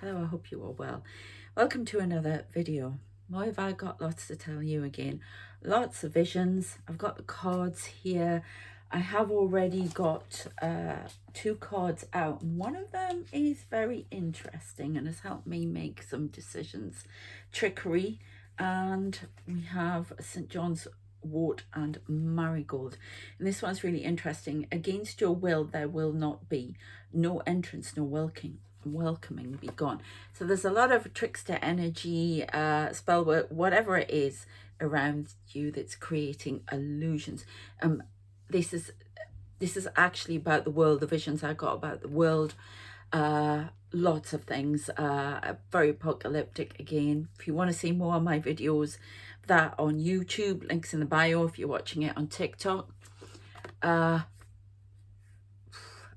Hello, I hope you are well. Welcome to another video. Why have I got lots to tell you again? Lots of visions. I've got the cards here. I have already got two cards out. One of them is very interesting and has helped me make some decisions. Trickery, and we have St. John's wort and marigold, and this one's really interesting. Against your will there will not be. No entrance, no welcoming be gone. So there's a lot of trickster energy, spell work, whatever it is around you that's creating illusions. This is actually about the world, the visions I got about the world. Lots of things, very apocalyptic again. If you want to see more of my videos, that on YouTube, links in the bio if you're watching it on TikTok.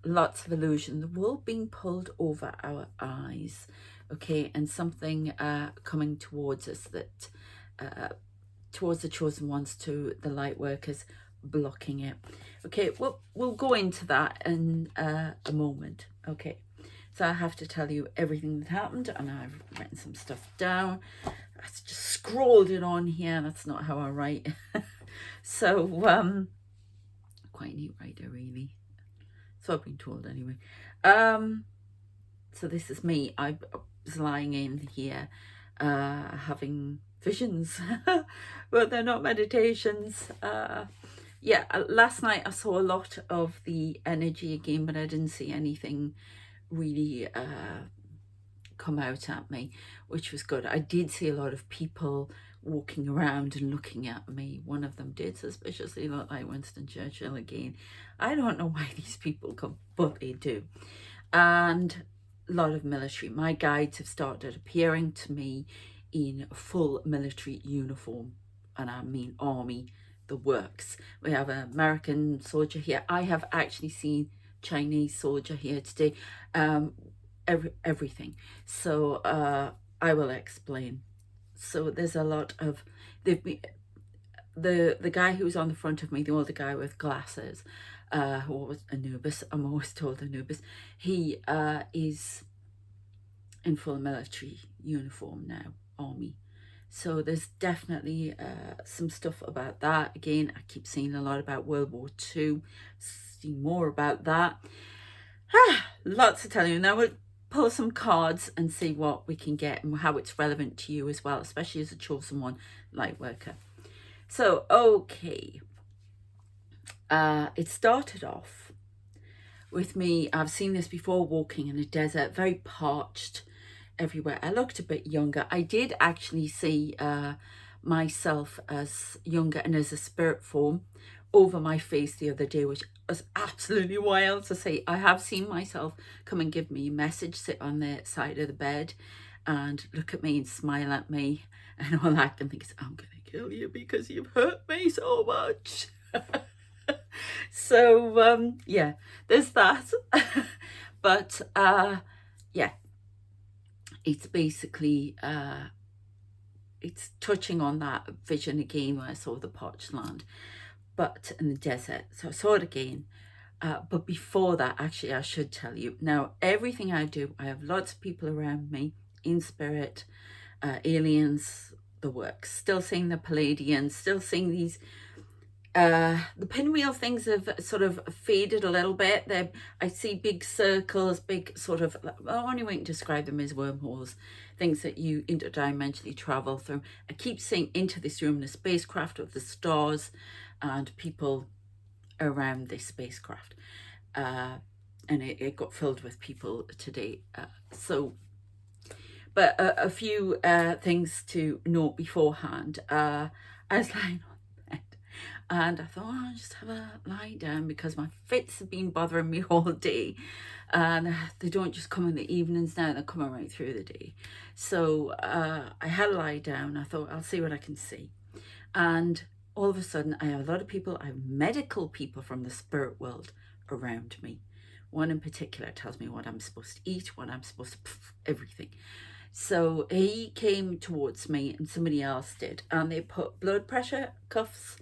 Lots of illusion, the world being pulled over our eyes, okay, and something coming towards us, that towards the chosen ones, to the light workers, blocking it. Okay, we'll go into that in a moment. Okay, so I have to tell you everything that happened, and I've written some stuff down. I just scrolled it on here. That's not how I write. So quite a neat writer, really. So I've been told anyway. So this is me. I was lying in here having visions, but they're not meditations. Yeah, last night I saw a lot of the energy again, but I didn't see anything really come out at me, which was good. I did see a lot of people walking around and looking at me. One of them did suspiciously look like Winston Churchill again. I don't know why these people come, but they do. And a lot of military. My guides have started appearing to me in full military uniform, and I mean army, the works. We have an American soldier here. I have actually seen Chinese soldier here today. Everything. So I will explain. So there's a lot of, they've been, the guy who's on the front of me, the older guy with glasses, who was Anubis, I'm always told Anubis, he is in full military uniform now, army. So there's definitely some stuff about that. Again, I keep seeing a lot about World War II, see more about that. Lots to tell you. Now we'll pull some cards and see what we can get and how it's relevant to you as well, especially as a chosen one, light worker. So, okay. It started off with me, I've seen this before, walking in a desert, very parched everywhere. I looked a bit younger. I did actually see myself as younger and as a spirit form over my face the other day, which was absolutely wild to see. I have seen myself come and give me a message, sit on the side of the bed and look at me and smile at me and all that, and think, I'm gonna kill you because you've hurt me so much. So yeah, there's that. But yeah, it's basically it's touching on that vision again where I saw the parched land, but in the desert. So I saw it again. But before that, actually, I should tell you, now everything I do, I have lots of people around me in spirit, aliens, the works. Still seeing the Palladians, still seeing these the pinwheel things have sort of faded a little bit. I see big circles, big sort of, the only way to describe them is wormholes, things that you interdimensionally travel through. I keep seeing into this room the spacecraft of the stars and people around this spacecraft, and it got filled with people today. But a few things to note beforehand. I was lying on the bed and I thought, I'll just have a lie down because my fits have been bothering me all day, and they don't just come in the evenings now, they're coming right through the day. So I had a lie down. I thought, I'll see what I can see. And all of a sudden, I have a lot of people, I have medical people from the spirit world around me. One in particular tells me what I'm supposed to eat, what I'm supposed to, everything. So he came towards me and somebody else did, and they put blood pressure cuffs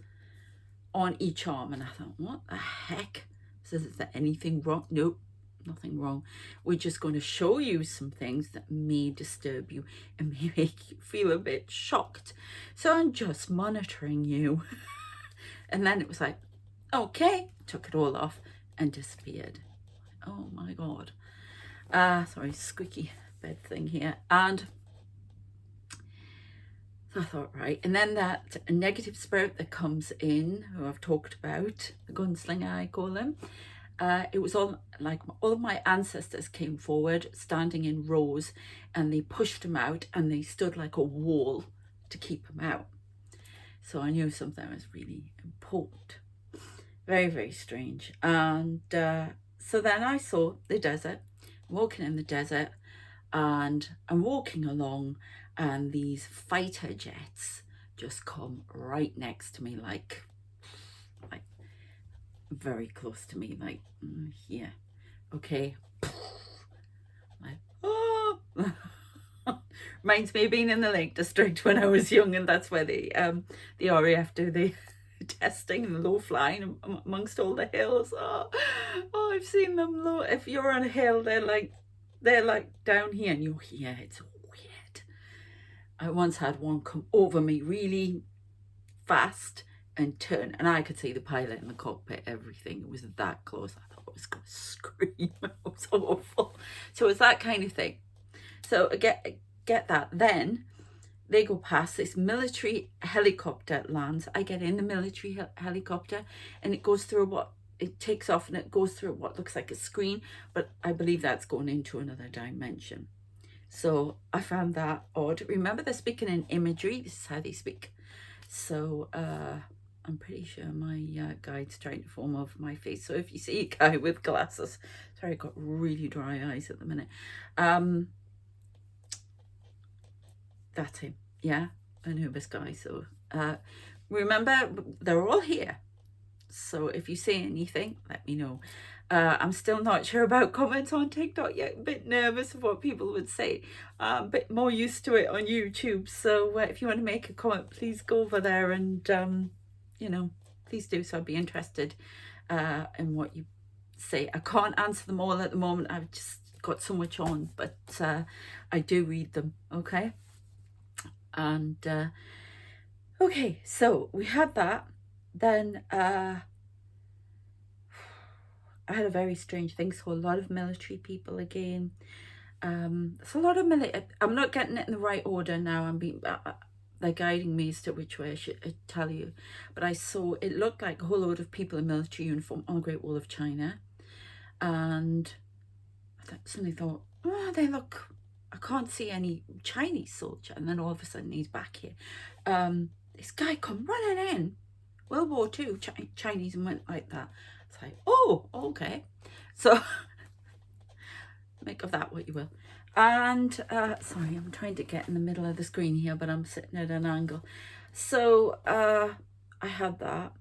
on each arm. And I thought, what the heck? Says, is there anything wrong? Nope, nothing wrong. We're just going to show you some things that may disturb you and may make you feel a bit shocked. So I'm just monitoring you. And then it was like, okay, took it all off and disappeared. Oh my God. Sorry, squeaky bed thing here. And I thought, right, and then that negative spirit that comes in, who I've talked about, the gunslinger I call him, it was all like all of my ancestors came forward, standing in rows, and they pushed him out, and they stood like a wall to keep him out. So I knew something was really important. Very, very strange. And so then I saw the desert, walking in the desert, and I'm walking along, and these fighter jets just come right next to me, like very close to me, like yeah, okay. Like, oh. Reminds me of being in the Lake District when I was young, and that's where the RAF do the testing and low flying amongst all the hills. Oh, I've seen them low. If you're on a hill, they're like down here, and you're here. It's weird. I once had one come over me really fast and turn, and I could see the pilot in the cockpit, everything. It was that close. I thought I was going to scream. It was awful. So it's that kind of thing. So get that. Then they go past, this military helicopter lands. I get in the military helicopter, and it goes through it takes off, and it goes through what looks like a screen, but I believe that's going into another dimension. So I found that odd. Remember, they're speaking in imagery. This is how they speak. So I'm pretty sure my guide's trying to form over my face. So if you see a guy with glasses, sorry, I've got really dry eyes at the minute. That's him. Yeah, Anubis guy. So remember, they're all here. So if you see anything, let me know. I'm still not sure about comments on TikTok yet. A bit nervous of what people would say. A bit more used to it on YouTube. So if you want to make a comment, please go over there and, you know, please do. So I'd be interested in what you say. I can't answer them all at the moment. I've just got so much on, but I do read them. Okay. And okay, so we had that. Then I had a very strange thing. So a lot of military people again. It's a lot of military. I'm not getting it in the right order now. I'm being they're guiding me as to which way I should tell you. But I saw it looked like a whole load of people in military uniform on the Great Wall of China, and I suddenly thought, oh, they look. I can't see any Chinese soldier. And then all of a sudden he's back here. This guy come running in. World War II, Chinese, and went like that. It's like, oh, okay. So make of that what you will. And sorry, I'm trying to get in the middle of the screen here, but I'm sitting at an angle. So I had that.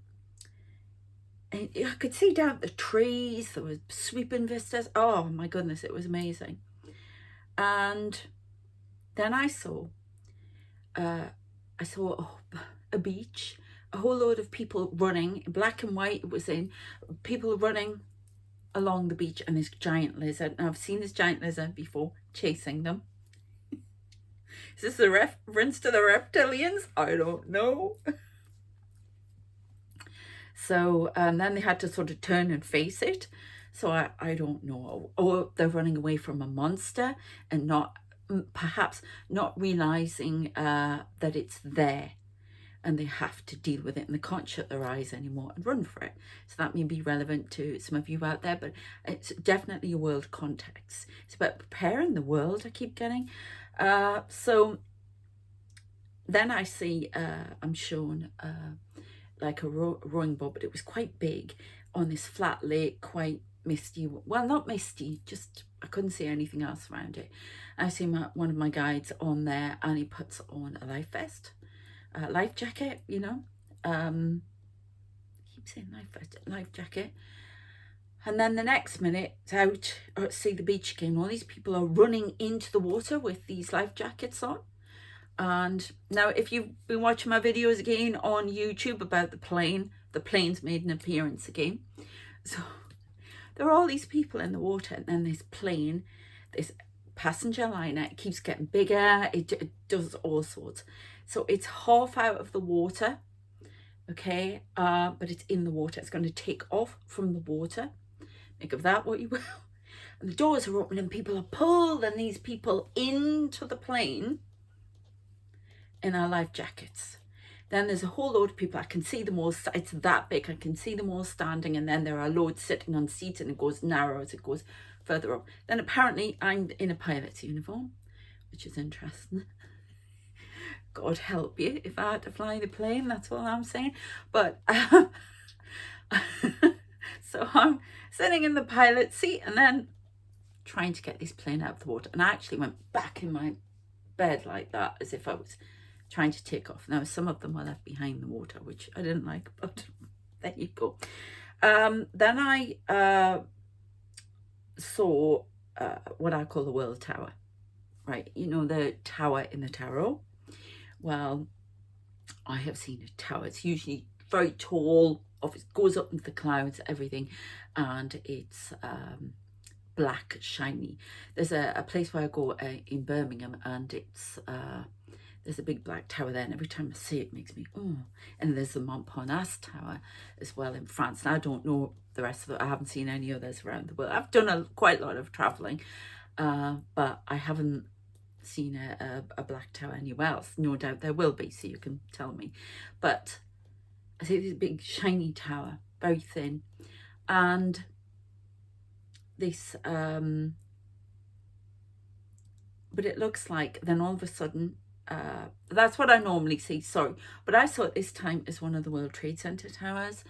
And I could see down the trees. There was sweeping vistas. Oh my goodness, it was amazing. And then I saw a beach, a whole load of people running, black and white it was in, people running along the beach, and this giant lizard. Now I've seen this giant lizard before, chasing them. Is this a reference to the reptilians? I don't know. So then they had to sort of turn and face it. So I don't know. Or they're running away from a monster and perhaps not realizing that it's there, and they have to deal with it, and they can't shut their eyes anymore and run for it. So that may be relevant to some of you out there, but it's definitely a world context. It's about preparing the world, I keep getting. So then I see, I'm shown like a rowing boat, but it was quite big on this flat lake, quite misty. Well, not misty, just I couldn't see anything else around it. I see one of my guides on there, and he puts on a life vest, life jacket, you know. I keep saying life jacket. And then the next minute, it's out, see the beach again. All these people are running into the water with these life jackets on. And now, if you've been watching my videos again on YouTube about the plane's made an appearance again. So there are all these people in the water, and then this plane, this passenger liner, it keeps getting bigger, it does all sorts. So it's half out of the water, okay, but it's in the water. It's going to take off from the water. Make of that what you will. And the doors are open and people are pulled, and these people into the plane in our life jackets. Then there's a whole load of people. I can see them all. It's that big. I can see them all standing, and then there are loads sitting on seats, and it goes narrow as it goes further up. Then apparently I'm in a pilot's uniform, which is interesting. God help you if I had to fly the plane. That's all I'm saying. But so I'm sitting in the pilot's seat, and then trying to get this plane out of the water. And I actually went back in my bed like that, as if I was trying to take off. Now, some of them were left behind the water, which I didn't like, but there you go. Then I saw what I call the World Tower, right? You know, the tower in the tarot. Well, I have seen a tower. It's usually very tall, it goes up into the clouds, everything, and it's black, shiny. There's a place where I go in Birmingham, and it's there's a big black tower there, and every time I see it, it makes me oh. And there's the Montparnasse Tower as well in France, and I don't know the rest of it. I haven't seen any others around the world. I've done quite a lot of traveling, but I haven't seen a black tower anywhere else. No doubt there will be, so you can tell me. But I see this big shiny tower, very thin, and this but it looks like then all of a sudden that's what I normally see, sorry, but I saw it this time as one of the World Trade Center towers,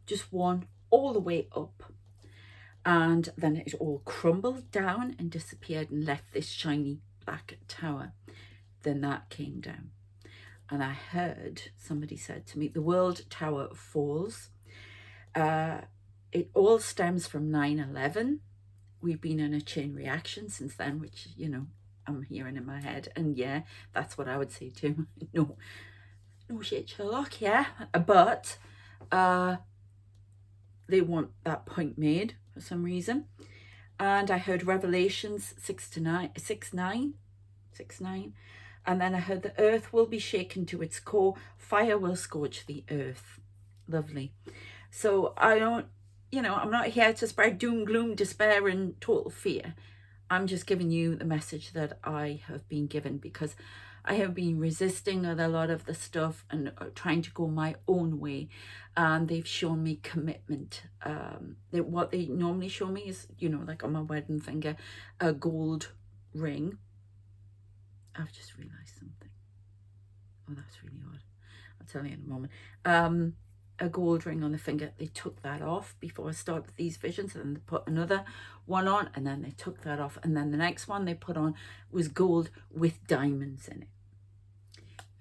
just one all the way up, and then it all crumbled down and disappeared and left this shiny black tower. Then that came down, and I heard somebody said to me, the World Tower falls. It all stems from 9/11. We've been in a chain reaction since then, which, you know, I'm hearing in my head, and yeah, that's what I would say too. No shit, Sherlock, yeah, but they want that point made for some reason. And I heard Revelations 6:9, and then I heard the earth will be shaken to its core, fire will scorch the earth. Lovely. So I don't, you know, I'm not here to spread doom, gloom, despair, and total fear. I'm just giving you the message that I have been given, because I have been resisting a lot of the stuff and trying to go my own way. And they've shown me commitment. What they normally show me is, you know, like on my wedding finger, a gold ring. I've just realised something. Oh, that's really odd. I'll tell you in a moment. A gold ring on the finger. They took that off before I started these visions, and then they put another one on, and then they took that off, and then the next one they put on was gold with diamonds in it.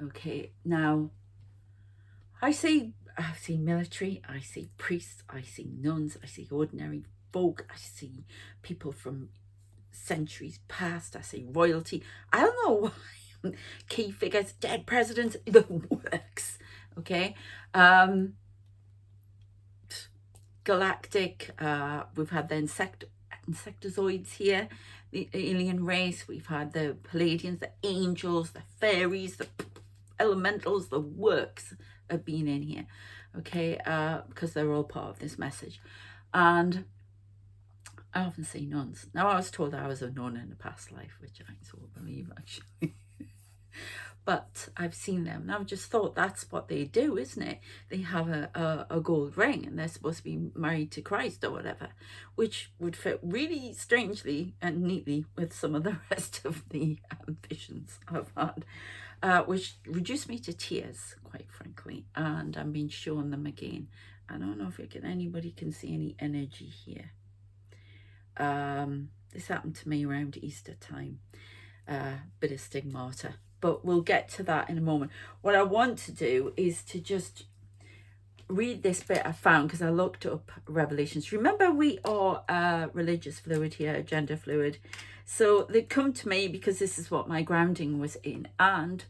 Okay, now I see military, I see priests, I see nuns, I see ordinary folk, I see people from centuries past, I see royalty. I don't know why. Key figures, dead presidents, the works. Okay, galactic, we've had the insectozoids here, the alien race, we've had the Palladians, the angels, the fairies, the elementals, the works have been in here, okay, because they're all part of this message. And I often see nuns. Now, I was told I was a nun in a past life, which I sort of believe, actually. But I've seen them, and I've just thought that's what they do, isn't it? They have a gold ring, and they're supposed to be married to Christ or whatever, which would fit really strangely and neatly with some of the rest of the visions I've had, which reduced me to tears, quite frankly. And I'm being shown them again. I don't know if anybody can see any energy here. This happened to me around Easter time, bit of stigmata. But we'll get to that in a moment. What I want to do is to just read this bit I found, because I looked up Revelations. Remember, we are religious fluid here, gender fluid. So they come to me because this is what my grounding was in. And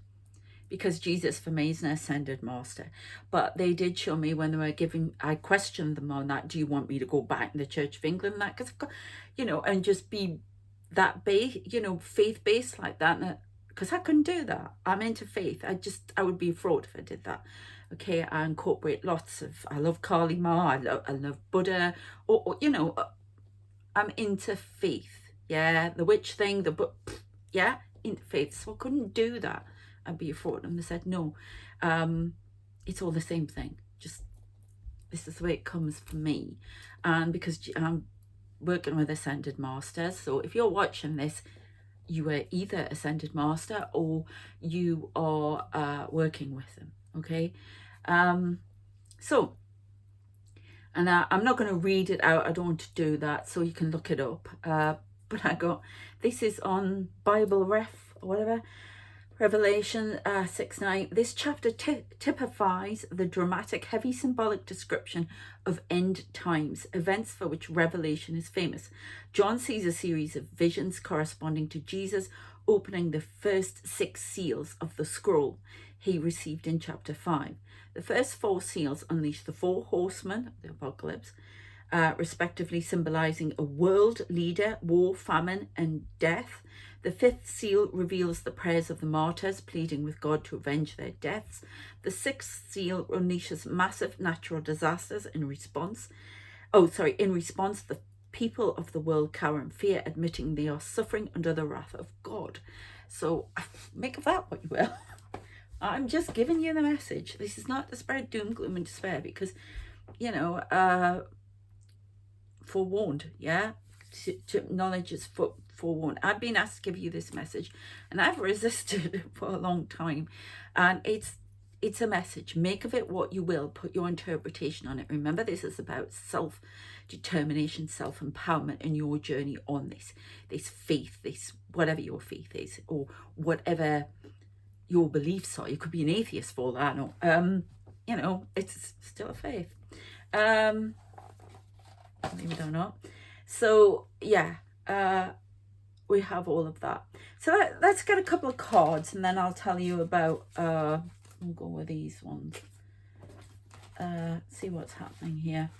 because Jesus for me is an ascended master. But they did show me when they were giving, I questioned them on that. Do you want me to go back in the Church of England? That, because I've got, you know, and just be that faith-based like that. Because I couldn't do that. I'm into faith. I would be a fraud if I did that. Okay, I incorporate lots of, I love Kali Ma, I love Buddha, or you know, I'm into faith. Yeah, the witch thing, yeah, into faith. So I couldn't do that. I'd be a fraud. And they said, no, it's all the same thing. Just, this is the way it comes for me. And because I'm working with Ascended Masters, so if you're watching this, you are either Ascended Master or you are working with them, okay? So, and I'm not going to read it out. I don't want to do that, so you can look it up. But I got, this is on Bible Ref or whatever, Revelation 6:9. This chapter typifies the dramatic, heavy symbolic description of end times, events for which Revelation is famous. John sees a series of visions corresponding to Jesus opening the first 6 seals of the scroll he received in chapter 5. The first 4 seals unleash the 4 horsemen of the apocalypse, respectively symbolizing a world leader, war, famine, and death. The 5th seal reveals the prayers of the martyrs, pleading with God to avenge their deaths. The 6th seal unleashes massive natural disasters in response. In response, the people of the world cower in fear, admitting they are suffering under the wrath of God. So make of that what you will. I'm just giving you the message. This is not to spread doom, gloom, and despair, because, you know, forewarned, yeah? Knowledge is forewarned. I've been asked to give you this message, and I've resisted for a long time. And it's a message. Make of it what you will. Put your interpretation on it. Remember, this is about self-determination, self-empowerment, and your journey on this faith, this whatever your faith is, or whatever your beliefs are. You could be an atheist for that. No, you know, it's still a faith. Believe it or not. So yeah, we have all of that. So let's get a couple of cards, and then I'll tell you about, we'll go with these ones. See what's happening here.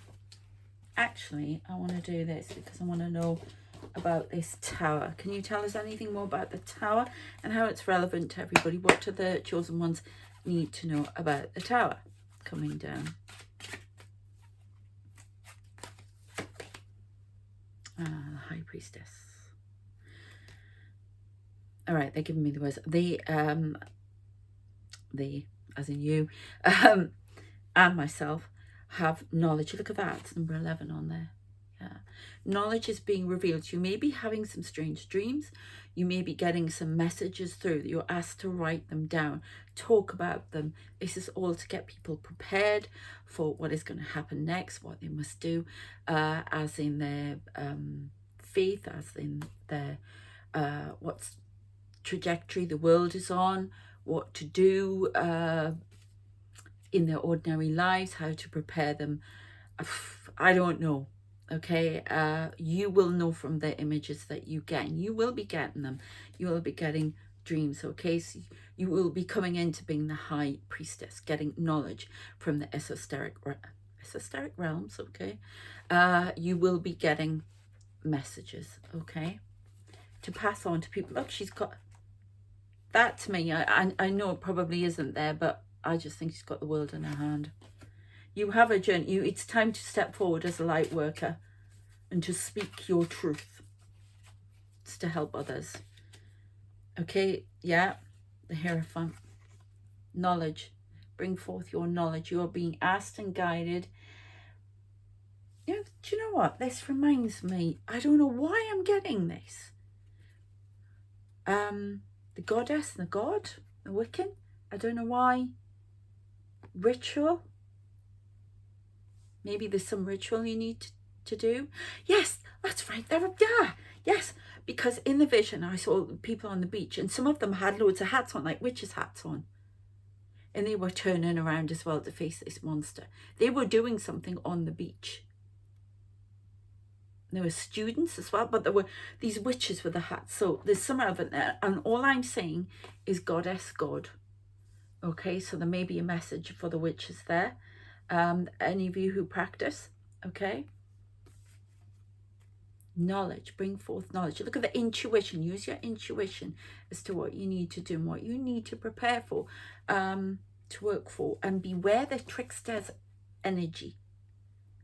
Actually, I want to do this because I want to know about this tower. Can you tell us anything more about the tower and how it's relevant to everybody? What do the chosen ones need to know about the tower coming down? The High Priestess. All right, they're giving me the words. They, as in you, and myself, have knowledge. Look at that, it's number 11 on there. Yeah, knowledge is being revealed. You may be having some strange dreams. You may be getting some messages through that you're asked to write them down, talk about them. This is all to get people prepared for what is going to happen next, what they must do, as in their faith, as in their what's trajectory the world is on, what to do in their ordinary lives, how to prepare them. I don't know. Okay, you will know from the images that you get, and you will be getting them. You will be getting dreams, okay? So you will be coming into being the High Priestess, getting knowledge from the esoteric realms, okay? You will be getting messages, okay, to pass on to people. Look, she's got that to me. I know it probably isn't there, but I just think she's got the world in her hand. You have a journey. It's time to step forward as a light worker and to speak your truth. It's to help others. Okay, yeah, the Hierophant. Knowledge. Bring forth your knowledge. You are being asked and guided. You know, do you know what? This reminds me, I don't know why I'm getting this. The goddess and the god, the Wiccan. I don't know why. Ritual. Maybe there's some ritual you need to do. Yes, that's right. Yeah, yes. Because in the vision, I saw people on the beach, and some of them had loads of hats on, like witches' hats on. And they were turning around as well to face this monster. They were doing something on the beach. There were students as well, but there were these witches with the hats. So there's some of it there. And all I'm saying is goddess, god. Okay, so there may be a message for the witches there. Any of you who practice, okay? Knowledge, bring forth knowledge. Look at the intuition. Use your intuition as to what you need to do and what you need to prepare for, to work for. And beware the trickster's energy.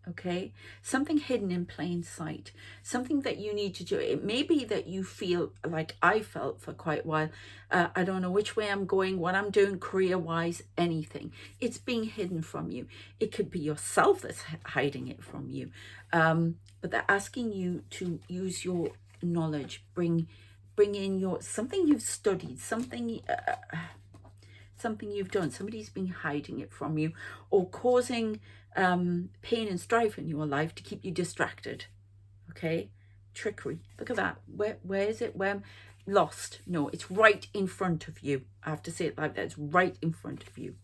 Okay, something hidden in plain sight, something that you need to do. It may be that you feel like I felt for quite a while. I don't know which way I'm going, what I'm doing career-wise, anything. It's being hidden from you. It could be yourself that's hiding it from you. But they're asking you to use your knowledge, bring in your something you've studied, something you've done. Somebody's been hiding it from you or causing pain and strife in your life to keep you distracted. Okay, trickery. Look at that. Where is it? Where? Lost. No, it's right in front of you. I have to say it like that. It's right in front of you.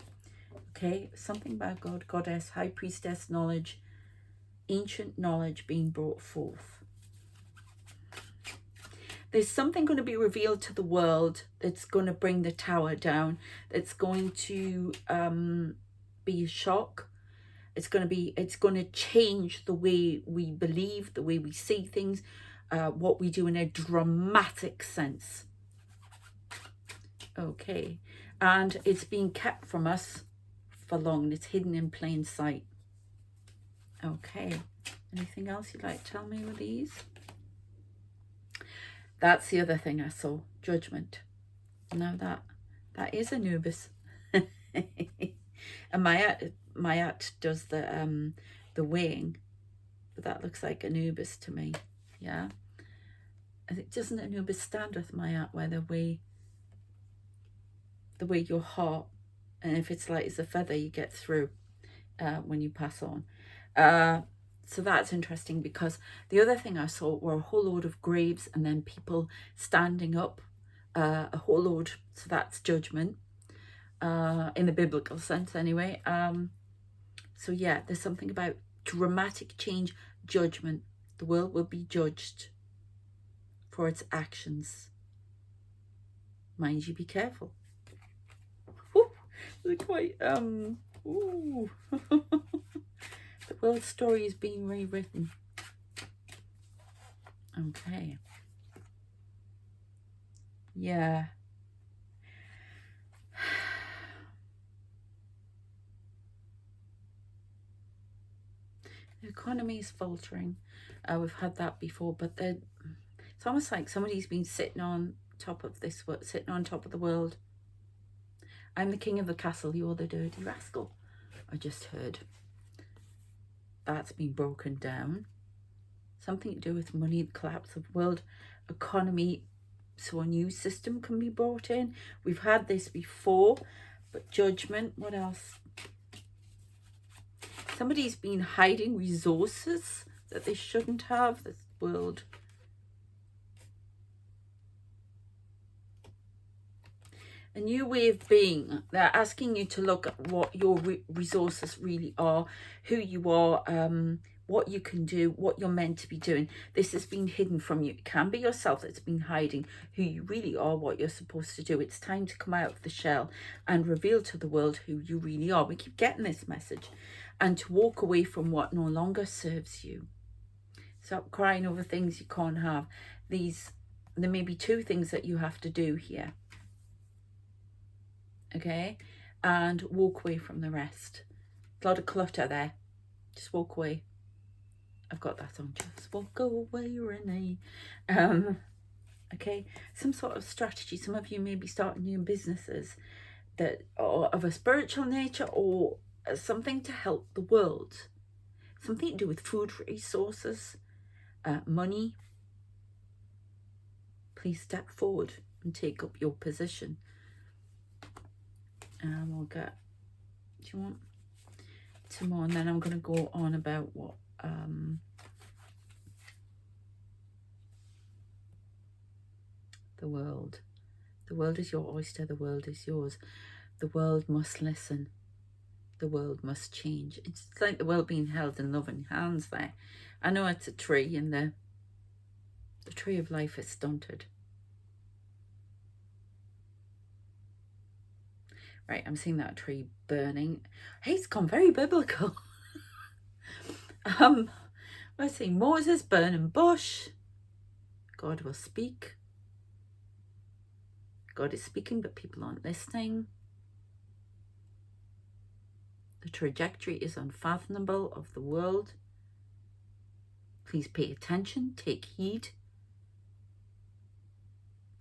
Okay, something about God, goddess, high priestess knowledge, ancient knowledge being brought forth. There's something going to be revealed to the world that's going to bring the tower down. That's going to be a shock. It's going to change the way we believe, the way we see things, what we do in a dramatic sense. Okay, and it's being kept from us for long. It's hidden in plain sight. Okay, anything else you'd like to tell me with these? That's the other thing I saw, judgment. Now that is Anubis. And Mayat does the weighing, but that looks like Anubis to me. Yeah, I think, doesn't Anubis stand with Mayat where they weigh your heart, and if it's light as a feather, you get through when you pass on. So that's interesting, because the other thing I saw were a whole load of graves and then people standing up, a whole load. So that's judgment, in the biblical sense anyway. So yeah, there's something about dramatic change, judgment. The world will be judged for its actions. Mind you, be careful. Ooh, they're quite, ooh. The world story is being rewritten. Okay. Yeah. The economy is faltering. We've had that before, but it's almost like somebody's been sitting on top of this, sitting on top of the world. I'm the king of the castle, you're the dirty rascal. I just heard. That's been broken down. Something to do with money, the collapse of world economy, so a new system can be brought in. We've had this before, but judgment, what else? Somebody's been hiding resources that they shouldn't have, this world. A new way of being. They're asking you to look at what your resources really are, who you are, what you can do, what you're meant to be doing. This has been hidden from you. It can be yourself that's been hiding who you really are, what you're supposed to do. It's time to come out of the shell and reveal to the world who you really are. We keep getting this message. And to walk away from what no longer serves you. Stop crying over things you can't have. There may be two things that you have to do here. Okay, and walk away from the rest. A lot of clutter there. Just walk away. I've got that on. Just walk away, Renee. Okay, some sort of strategy. Some of you may be starting new businesses that are of a spiritual nature, or something to help the world. Something to do with food resources, money. Please step forward and take up your position. And we'll get, do you want two more? And then I'm going to go on about what the world. The world is your oyster. The world is yours. The world must listen. The world must change. It's like the world being held in loving hands there. I know it's a tree, and the tree of life is stunted. Right, I'm seeing that tree burning. Hey, it's gone very biblical. Let's see. Moses, burning bush. God will speak. God is speaking, but people aren't listening. The trajectory is unfathomable of the world. Please pay attention, take heed,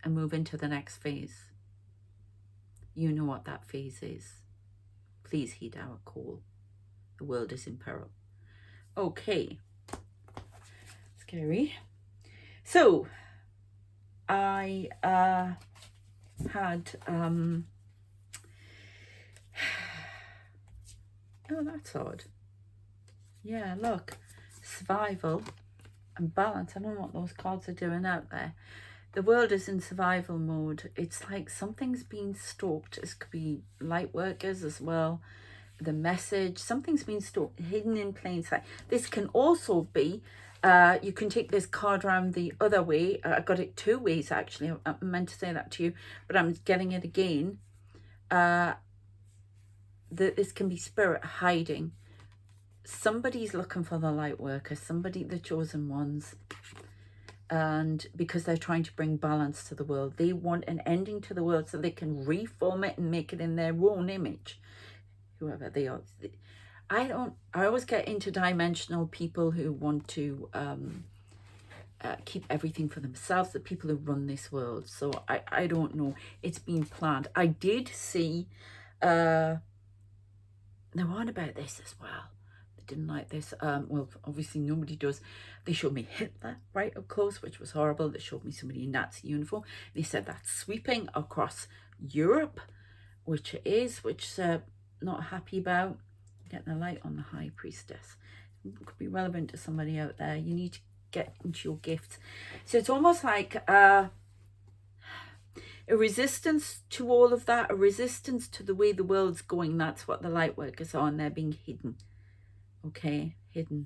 and move into the next phase. You know what that phase is. Please heed our call. The world is in peril. Okay. Scary. So, I had... oh, that's odd. Yeah, look. Survival and balance. I don't know what those cards are doing out there. The world is in survival mode. It's like something's being stalked. This could be light workers as well. The message, something's been stalked, hidden in plain sight. This can also be, you can take this card around the other way. I got it 2 ways actually. I meant to say that to you, but I'm getting it again. That this can be spirit hiding. Somebody's looking for the light worker, somebody, the chosen ones. And because they're trying to bring balance to the world, they want an ending to the world so they can reform it and make it in their own image, whoever they are. I always get interdimensional people who want to keep everything for themselves, the people who run this world. So I don't know, it's been planned. I did see they're on about this as well. Didn't like this. Well, obviously nobody does. They showed me Hitler right up close, which was horrible. They showed me somebody in Nazi uniform. They said that's sweeping across Europe, which it is, which not happy about. Getting a light on the High Priestess. It could be relevant to somebody out there. You need to get into your gifts. So it's almost like a resistance to all of that, a resistance to the way the world's going. That's what the light workers are, and they're being hidden. Okay, hidden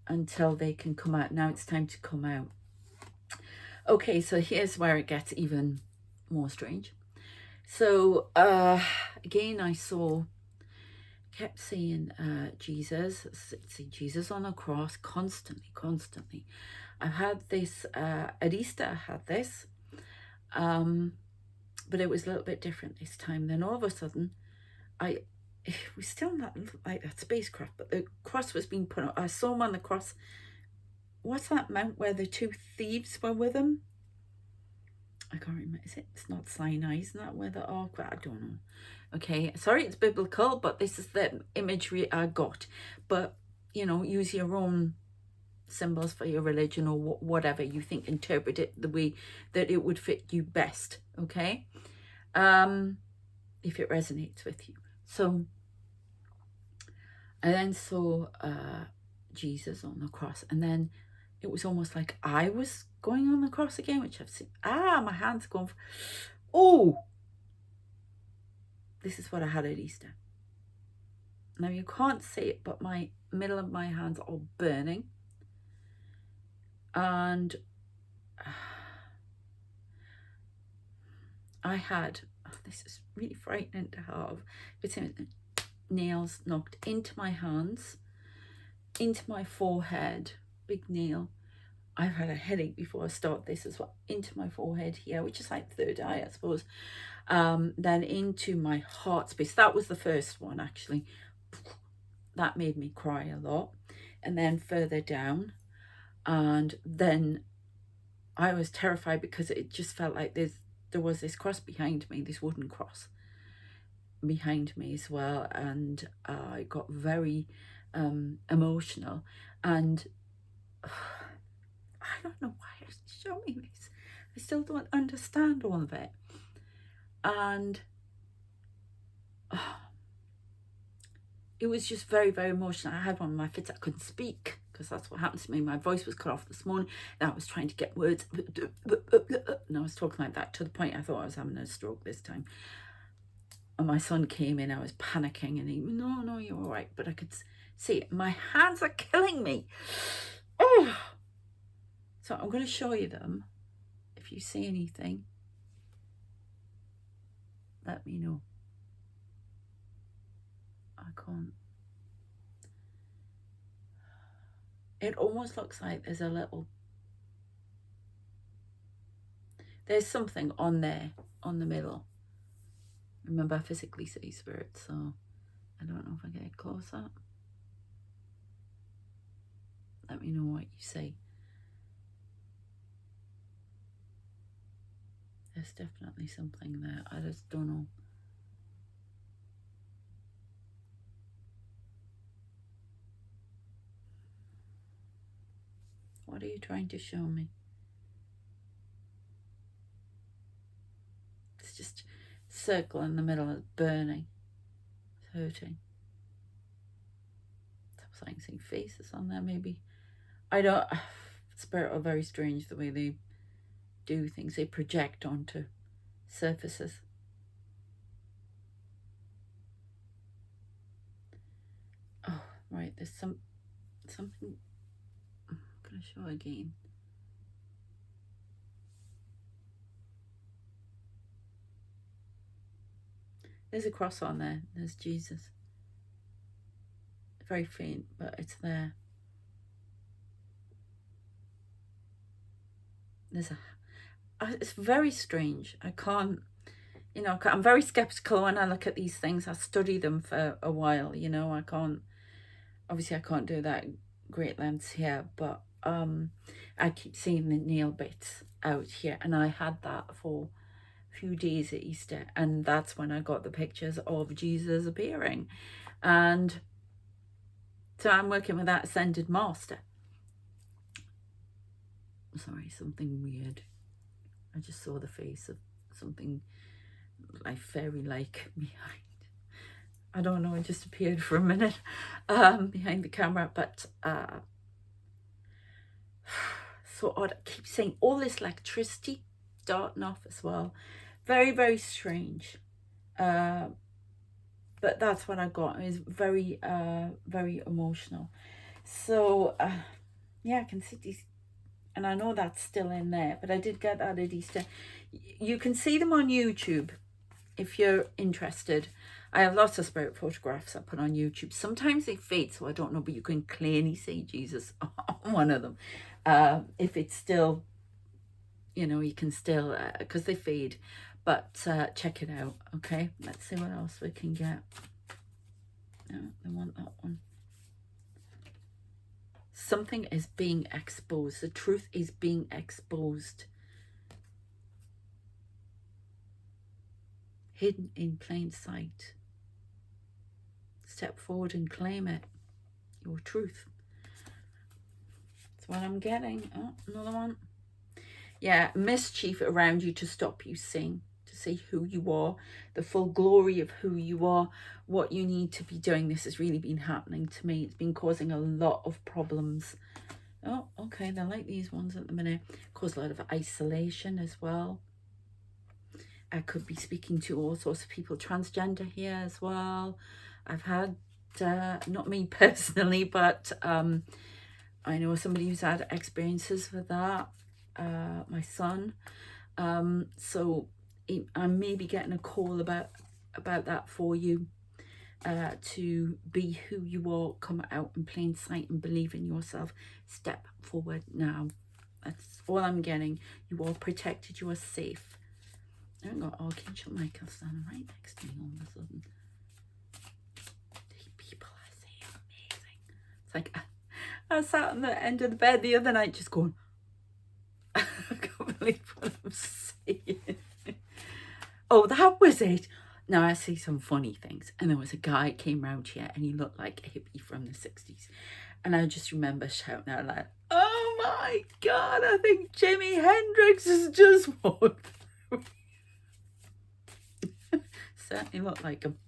until they can come out. Now it's time to come out. Okay, so here's where it gets even more strange. So again, I kept seeing Jesus, see Jesus on a cross constantly. I've had this at Easter. I had this, but it was a little bit different this time. Then all of a sudden, it was still not like that spacecraft, but the cross was being put on. I saw him on the cross. What's that mount where the 2 thieves were with him? I can't remember. It's not Sinai, isn't that where the ark? I don't know. Okay, sorry, it's biblical, but this is the imagery I got. But, you know, use your own symbols for your religion or whatever you think. Interpret it the way that it would fit you best, okay? If it resonates with you. So I then saw Jesus on the cross, and then it was almost like I was going on the cross again, which I've seen. My hand's gone. Oh, this is what I had at Easter. Now you can't see it, but my middle of my hands are burning, and I had, this is really frightening to have, it's nails knocked into my hands, into my forehead, big nail. I've had a headache before I start this as well, into my forehead here, which is like third eye, I suppose. Then into my heart space. That was the first one, actually. That made me cry a lot. And then further down. And then I was terrified because it just felt like there was this cross behind me, this wooden cross behind me as well. And I got very emotional. And I don't know why it's showing this. I still don't understand all of it. And it was just very, very emotional. I had one of my fits. I couldn't speak because that's what happened to me. My voice was cut off this morning, and I was trying to get words. And I was talking like that to the point I thought I was having a stroke this time. And my son came in. I was panicking, and he, no, you're all right. But I could see it. My hands are killing me. Oh. So I'm going to show you them. If you see anything. let me know. I can't. It almost looks like there's a little, there's something on there, on the middle. Remember, I physically say spirit, so I don't know if I get closer. Let me know what you say. There's definitely something there. I just don't know. What are you trying to show me? It's just a circle in the middle. It's burning. It's hurting. I can see faces on there, maybe. I don't. Spirit are very strange the way they do things. They project onto surfaces. Oh, right. There's something I'm going to show again. There's a cross on there. There's Jesus. Very faint, but it's there. There's a. It's very strange. I can't. You know, I'm very skeptical when I look at these things. I study them for a while. You know, I can't. Obviously, I can't do that great lengths here, but I keep seeing the nail bits out here, and I had that for a few days at Easter, and that's when I got the pictures of Jesus appearing. And so I'm working with that ascended master. Sorry, something weird. I just saw the face of something like fairy-like behind. I don't know, it just appeared for a minute behind the camera, but so odd. I keep saying all this electricity darting off as well. Very, very strange. But that's what I got. It was very, very emotional. So, yeah, I can see these, and I know that's still in there, but I did get that at Easter. You can see them on YouTube if you're interested. I have lots of spirit photographs I put on YouTube. Sometimes they fade, so I don't know, but you can clearly see Jesus on one of them. If it's still, you know, you can still, because they fade. But check it out, okay? Let's see what else we can get. No, I want that one. Something is being exposed. The truth is being exposed. Hidden in plain sight. Step forward and claim it. Your truth. That's what I'm getting. Oh, another one. Yeah, mischief around you to stop you seeing, to see who you are, the full glory of who you are, what you need to be doing. This has really been happening to me. It's been causing a lot of problems. Oh, okay, they're like these ones at the minute. Cause a lot of isolation as well. I could be speaking to all sorts of people, transgender here as well. I've had, not me personally, but I know somebody who's had experiences with that, my son. So I may be getting a call about that for you, to be who you are, come out in plain sight and believe in yourself. Step forward now. That's all I'm getting. You are protected. You are safe. I haven't got Archangel Michael standing right next to me all of a sudden. These people I see are amazing. It's like I sat on the end of the bed the other night just going, I can't believe what I'm seeing. Oh, that was it. Now I see some funny things. And there was a guy came round here and he looked like a hippie from the 60s. And I just remember shouting out like, oh my God, I think Jimi Hendrix has just walked through. Certainly looked like him.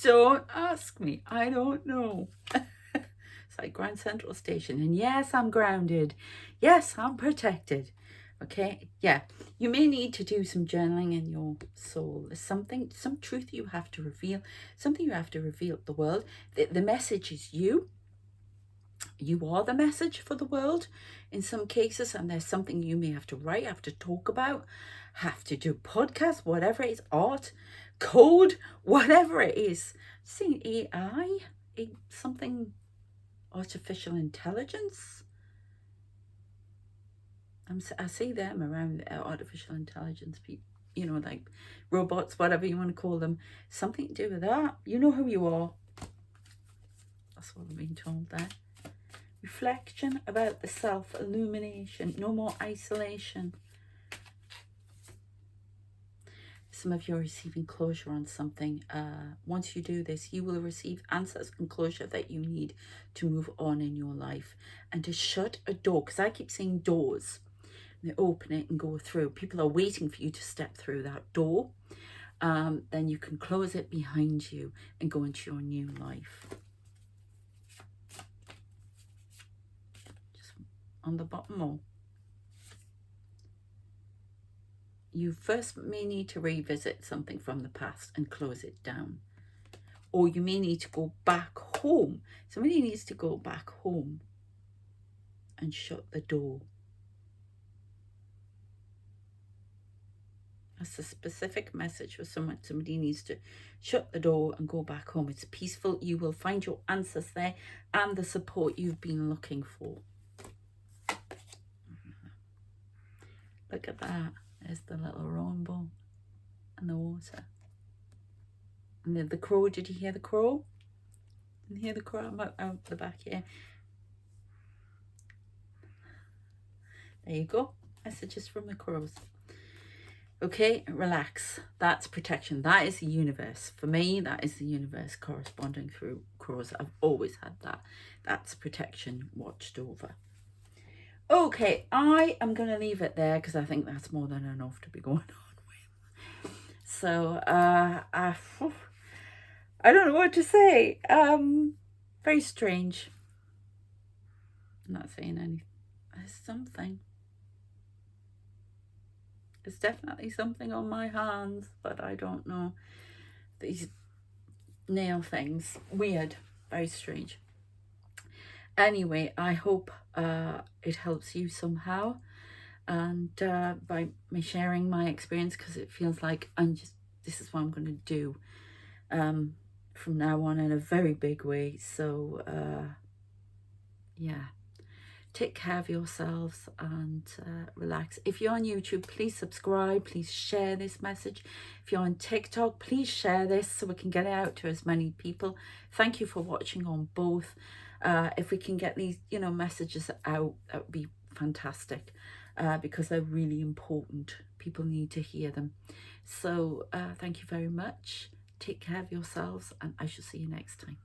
Don't ask me. I don't know. It's like Grand Central Station. And yes, I'm grounded. Yes, I'm protected. Okay, yeah. You may need to do some journaling in your soul. There's something, some truth you have to reveal. Something you have to reveal to the world. The message is you. You are the message for the world in some cases, and there's something you may have to write, have to talk about, have to do podcasts, whatever it is, art, code, whatever it is. Seeing AI, something artificial intelligence. I see them around, artificial intelligence people, you know, like robots, whatever you want to call them. Something to do with that. You know who you are. That's what I've been told there. Reflection about the self, illumination, no more isolation. Some of you are receiving closure on something. Once you do this, you will receive answers and closure that you need to move on in your life and to shut a door. Because I keep saying doors. They open it and go through. People are waiting for you to step through that door. Then you can close it behind you and go into your new life. Just on the bottom more. You first may need to revisit something from the past and close it down. Or you may need to go back home. Somebody needs to go back home and shut the door. That's a specific message for someone. Somebody needs to shut the door and go back home. It's peaceful. You will find your answers there and the support you've been looking for. Look at that. There's the little rainbow and the water. And then the crow. Did you hear the crow? Didn't hear the crow? I'm out the back here. There you go. Messages from the crows. Okay, relax. That's protection. That is the universe. For me, that is the universe corresponding through crows. I've always had that. That's protection watched over. Okay, I am going to leave it there because I think that's more than enough to be going on with. So, I don't know what to say. Very strange. I'm not saying anything. There's something. There's definitely something on my hands, but I don't know. These nail things. Weird. Very strange. Anyway, I hope it helps you somehow. And by me sharing my experience, because it feels like this is what I'm going to do from now on in a very big way. So, yeah. Take care of yourselves and relax. If you're on YouTube, please subscribe. Please share this message. If you're on TikTok, please share this so we can get it out to as many people. Thank you for watching on both. If we can get these, messages out, that would be fantastic because they're really important. People need to hear them. So thank you very much. Take care of yourselves and I shall see you next time.